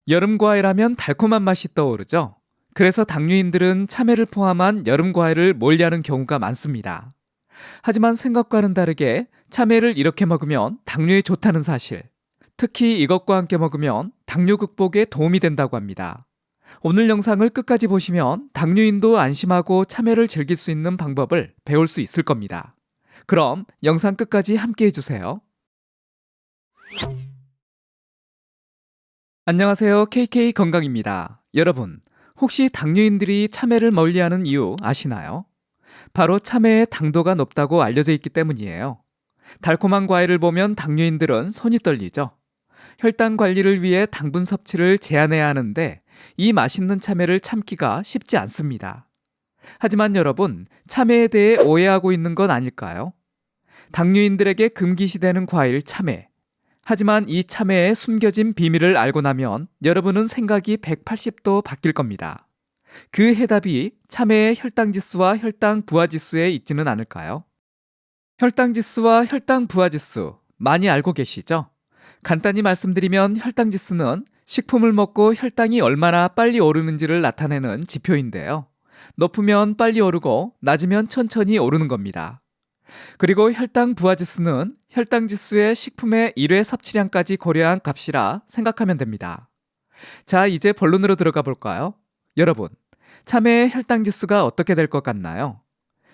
여름 과일하면 달콤한 맛이 떠오르죠. 그래서 당뇨인들은 참외를 포함한 여름 과일을 멀리하는 경우가 많습니다. 하지만 생각과는 다르게 참외를 이렇게 먹으면 당뇨에 좋다는 사실, 특히 이것과 함께 먹으면 당뇨 극복에 도움이 된다고 합니다. 오늘 영상을 끝까지 보시면 당뇨인도 안심하고 참외를 즐길 수 있는 방법을 배울 수 있을 겁니다. 그럼 영상 끝까지 함께 해주세요. 안녕하세요. KK 건강입니다. 여러분, 혹시 당뇨인들이 참외를 멀리하는 이유 아시나요? 바로 참외의 당도가 높다고 알려져 있기 때문이에요. 달콤한 과일을 보면 당뇨인들은 손이 떨리죠. 혈당 관리를 위해 당분 섭취를 제한해야 하는데 이 맛있는 참외를 참기가 쉽지 않습니다. 하지만 여러분, 참외에 대해 오해하고 있는 건 아닐까요? 당뇨인들에게 금기시되는 과일 참외. 하지만 이 참외의 숨겨진 비밀을 알고 나면 여러분은 생각이 180도 바뀔 겁니다. 그 해답이 참외의 혈당지수와 혈당 부하지수에 있지는 않을까요? 혈당지수와 혈당 부하지수 많이 알고 계시죠? 간단히 말씀드리면 혈당지수는 식품을 먹고 혈당이 얼마나 빨리 오르는지를 나타내는 지표인데요. 높으면 빨리 오르고 낮으면 천천히 오르는 겁니다. 그리고 혈당 부하지수는 혈당지수의 식품의 1회 섭취량까지 고려한 값이라 생각하면 됩니다. 자, 이제 본론으로 들어가 볼까요? 여러분, 참외의 혈당지수가 어떻게 될 것 같나요?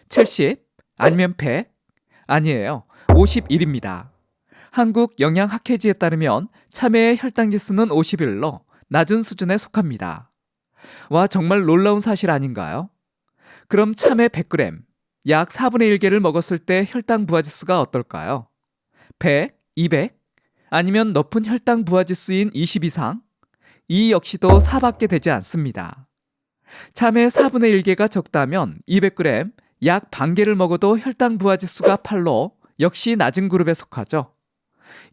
70? 아니면 100? 아니에요. 51입니다. 한국영양학회지에 따르면 참외의 혈당지수는 51로 낮은 수준에 속합니다. 와, 정말 놀라운 사실 아닌가요? 그럼 참외 100g, 약 4분의 1개를 먹었을 때 혈당 부하지수가 어떨까요? 100, 200? 아니면 높은 혈당 부하지수인 20 이상? 이 역시도 4밖에 되지 않습니다. 참외 4분의 1개가 적다면 200g, 약 반개를 먹어도 혈당 부하지수가 8로 역시 낮은 그룹에 속하죠.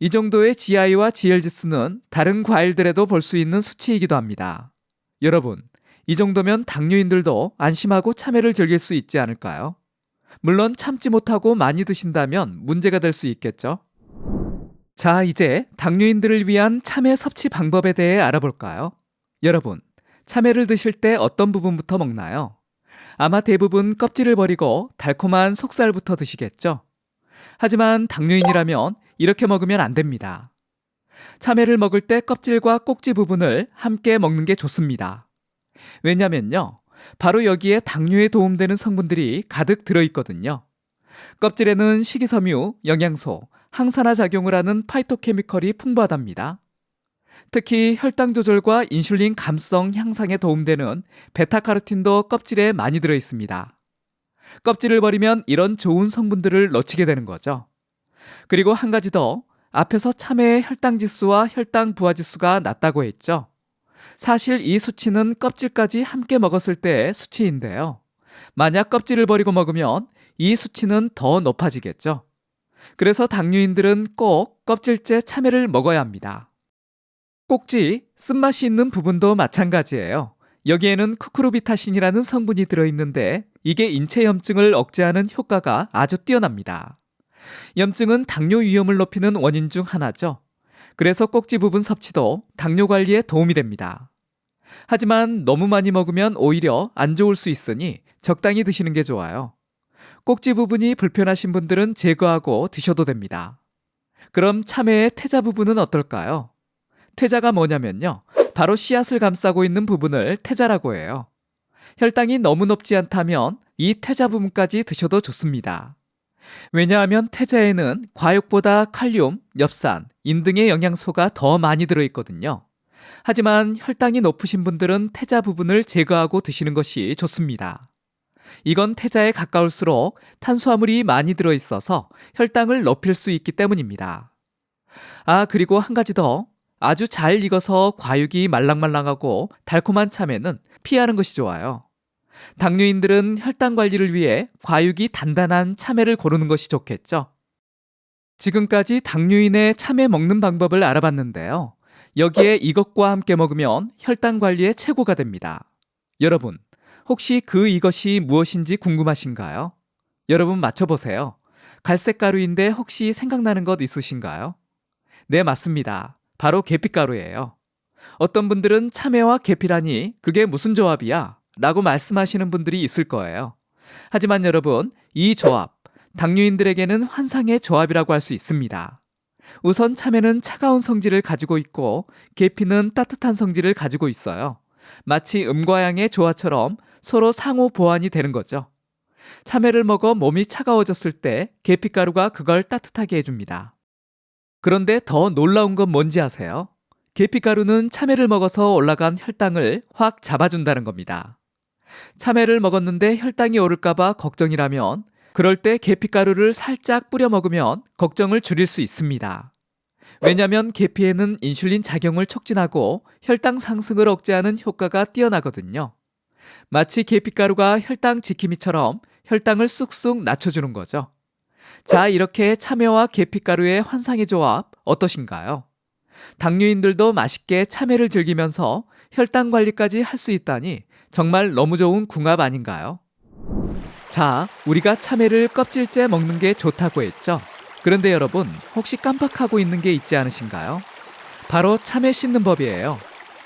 이 정도의 GI와 GL지수는 다른 과일들에도 볼 수 있는 수치이기도 합니다. 여러분, 이 정도면 당뇨인들도 안심하고 참외를 즐길 수 있지 않을까요? 물론 참지 못하고 많이 드신다면 문제가 될 수 있겠죠. 자, 이제 당뇨인들을 위한 참외 섭취 방법에 대해 알아볼까요? 여러분, 참외를 드실 때 어떤 부분부터 먹나요? 아마 대부분 껍질을 버리고 달콤한 속살부터 드시겠죠? 하지만 당뇨인이라면 이렇게 먹으면 안 됩니다. 참외를 먹을 때 껍질과 꼭지 부분을 함께 먹는 게 좋습니다. 왜냐면요, 바로 여기에 당뇨에 도움되는 성분들이 가득 들어있거든요. 껍질에는 식이섬유, 영양소, 항산화 작용을 하는 파이토케미컬이 풍부하답니다. 특히 혈당 조절과 인슐린 감성 향상에 도움되는 베타카로틴도 껍질에 많이 들어있습니다. 껍질을 버리면 이런 좋은 성분들을 놓치게 되는 거죠. 그리고 한 가지 더, 앞에서 참외의 혈당지수와 혈당 부하지수가 낮다고 했죠. 사실 이 수치는 껍질까지 함께 먹었을 때의 수치인데요. 만약 껍질을 버리고 먹으면 이 수치는 더 높아지겠죠. 그래서 당뇨인들은 꼭 껍질째 참외를 먹어야 합니다. 꼭지, 쓴맛이 있는 부분도 마찬가지예요. 여기에는 쿠쿠르비타신이라는 성분이 들어있는데 이게 인체 염증을 억제하는 효과가 아주 뛰어납니다. 염증은 당뇨 위험을 높이는 원인 중 하나죠. 그래서 꼭지 부분 섭취도 당뇨 관리에 도움이 됩니다. 하지만 너무 많이 먹으면 오히려 안 좋을 수 있으니 적당히 드시는 게 좋아요. 꼭지 부분이 불편하신 분들은 제거하고 드셔도 됩니다. 그럼 참외의 태자 부분은 어떨까요? 태자가 뭐냐면요, 바로 씨앗을 감싸고 있는 부분을 태자라고 해요. 혈당이 너무 높지 않다면 이 태자 부분까지 드셔도 좋습니다. 왜냐하면 태자에는 과육보다 칼륨, 엽산, 인 등의 영양소가 더 많이 들어있거든요. 하지만 혈당이 높으신 분들은 태자 부분을 제거하고 드시는 것이 좋습니다. 이건 태자에 가까울수록 탄수화물이 많이 들어있어서 혈당을 높일 수 있기 때문입니다. 아, 그리고 한 가지 더, 아주 잘 익어서 과육이 말랑말랑하고 달콤한 참외는 피하는 것이 좋아요. 당뇨인들은 혈당 관리를 위해 과육이 단단한 참외를 고르는 것이 좋겠죠. 지금까지 당뇨인의 참외 먹는 방법을 알아봤는데요. 여기에 이것과 함께 먹으면 혈당 관리에 최고가 됩니다. 여러분, 혹시 이것이 무엇인지 궁금하신가요? 여러분 맞춰보세요. 갈색 가루인데 혹시 생각나는 것 있으신가요? 네, 맞습니다. 바로 계피가루예요. 어떤 분들은 참외와 계피라니 그게 무슨 조합이야? 라고 말씀하시는 분들이 있을 거예요. 하지만 여러분, 이 조합, 당뇨인들에게는 환상의 조합이라고 할 수 있습니다. 우선 참외는 차가운 성질을 가지고 있고 계피는 따뜻한 성질을 가지고 있어요. 마치 음과 양의 조화처럼 서로 상호 보완이 되는 거죠. 참외를 먹어 몸이 차가워졌을 때 계피가루가 그걸 따뜻하게 해줍니다. 그런데 더 놀라운 건 뭔지 아세요? 계피가루는 참외를 먹어서 올라간 혈당을 확 잡아준다는 겁니다. 참외를 먹었는데 혈당이 오를까봐 걱정이라면 그럴 때 계피가루를 살짝 뿌려 먹으면 걱정을 줄일 수 있습니다. 왜냐하면 계피에는 인슐린 작용을 촉진하고 혈당 상승을 억제하는 효과가 뛰어나거든요. 마치 계피가루가 혈당 지킴이처럼 혈당을 쑥쑥 낮춰주는 거죠. 자, 이렇게 참외와 계피가루의 환상의 조합 어떠신가요? 당뇨인들도 맛있게 참외를 즐기면서 혈당 관리까지 할 수 있다니 정말 너무 좋은 궁합 아닌가요? 자, 우리가 참외를 껍질째 먹는 게 좋다고 했죠? 그런데 여러분, 혹시 깜빡하고 있는 게 있지 않으신가요? 바로 참외 씻는 법이에요.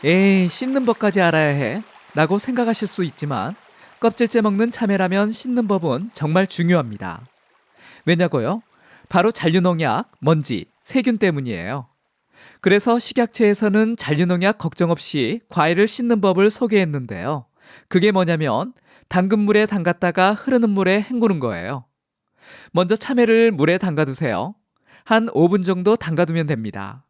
에이, 씻는 법까지 알아야 해? 라고 생각하실 수 있지만 껍질째 먹는 참외라면 씻는 법은 정말 중요합니다. 왜냐고요? 바로 잔류농약, 먼지, 세균 때문이에요. 그래서 식약처에서는 잔류농약 걱정 없이 과일을 씻는 법을 소개했는데요. 그게 뭐냐면 담근물에 담갔다가 흐르는 물에 헹구는 거예요. 먼저 참외를 물에 담가두세요. 한 5분 정도 담가두면 됩니다.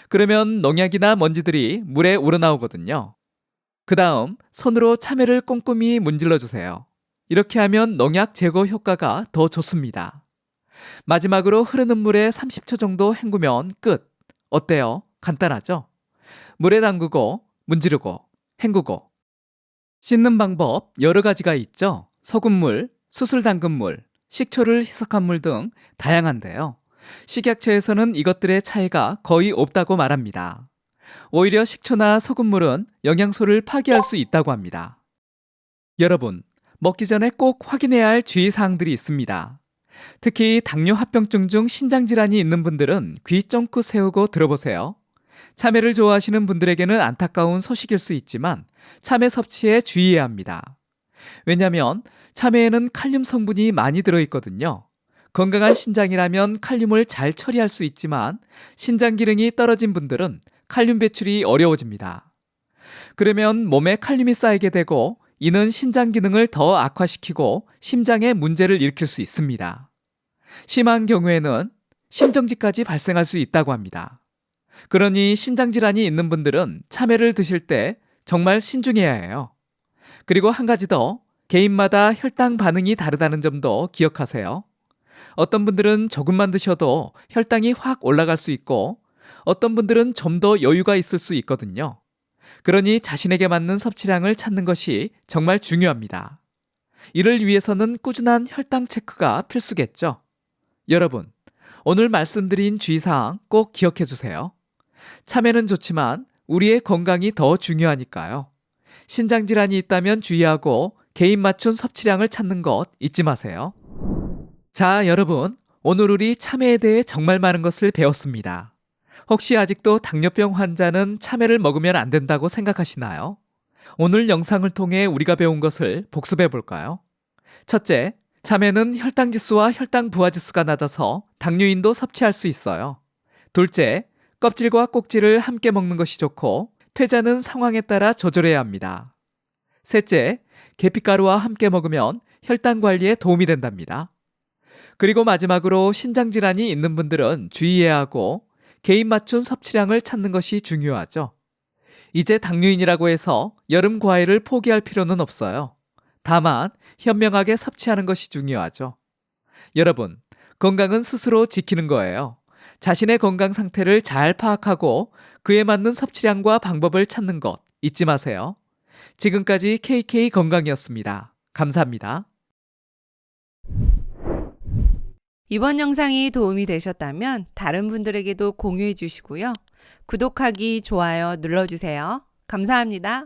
그러면 농약이나 먼지들이 물에 우러나오거든요. 그 다음 손으로 참외를 꼼꼼히 문질러 주세요. 이렇게 하면 농약 제거 효과가 더 좋습니다. 마지막으로 흐르는 물에 30초 정도 헹구면 끝. 어때요? 간단하죠? 물에 담그고 문지르고 헹구고. 씻는 방법 여러 가지가 있죠. 소금물, 수술 담근 물, 식초를 희석한 물 등 다양한데요. 식약처에서는 이것들의 차이가 거의 없다고 말합니다. 오히려 식초나 소금물은 영양소를 파괴할 수 있다고 합니다. 여러분, 먹기 전에 꼭 확인해야 할 주의사항들이 있습니다. 특히 당뇨 합병증 중 신장질환이 있는 분들은 귀 쫑긋 세우고 들어보세요. 참외를 좋아하시는 분들에게는 안타까운 소식일 수 있지만 참외 섭취에 주의해야 합니다. 왜냐하면 참외에는 칼륨 성분이 많이 들어있거든요. 건강한 신장이라면 칼륨을 잘 처리할 수 있지만 신장 기능이 떨어진 분들은 칼륨 배출이 어려워집니다. 그러면 몸에 칼륨이 쌓이게 되고 이는 신장 기능을 더 악화시키고 심장에 문제를 일으킬 수 있습니다. 심한 경우에는 심정지까지 발생할 수 있다고 합니다. 그러니 신장질환이 있는 분들은 참외를 드실 때 정말 신중해야 해요. 그리고 한 가지 더, 개인마다 혈당 반응이 다르다는 점도 기억하세요. 어떤 분들은 조금만 드셔도 혈당이 확 올라갈 수 있고 어떤 분들은 좀 더 여유가 있을 수 있거든요. 그러니 자신에게 맞는 섭취량을 찾는 것이 정말 중요합니다. 이를 위해서는 꾸준한 혈당 체크가 필수겠죠. 여러분, 오늘 말씀드린 주의사항 꼭 기억해 주세요. 참외는 좋지만 우리의 건강이 더 중요하니까요. 신장질환이 있다면 주의하고 개인 맞춘 섭취량을 찾는 것 잊지 마세요. 자, 여러분, 오늘 우리 참외에 대해 정말 많은 것을 배웠습니다. 혹시 아직도 당뇨병 환자는 참외를 먹으면 안 된다고 생각하시나요? 오늘 영상을 통해 우리가 배운 것을 복습해 볼까요? 첫째, 참외는 혈당 지수와 혈당 부하 지수가 낮아서 당뇨인도 섭취할 수 있어요. 둘째, 껍질과 꼭지를 함께 먹는 것이 좋고 퇴자는 상황에 따라 조절해야 합니다. 셋째, 계피가루와 함께 먹으면 혈당 관리에 도움이 된답니다. 그리고 마지막으로 신장질환이 있는 분들은 주의해야 하고 개인 맞춤 섭취량을 찾는 것이 중요하죠. 이제 당뇨인이라고 해서 여름 과일을 포기할 필요는 없어요. 다만 현명하게 섭취하는 것이 중요하죠. 여러분, 건강은 스스로 지키는 거예요. 자신의 건강 상태를 잘 파악하고 그에 맞는 섭취량과 방법을 찾는 것 잊지 마세요. 지금까지 KK 건강이었습니다. 감사합니다. 이번 영상이 도움이 되셨다면 다른 분들에게도 공유해 주시고요. 구독하기, 좋아요 눌러주세요. 감사합니다.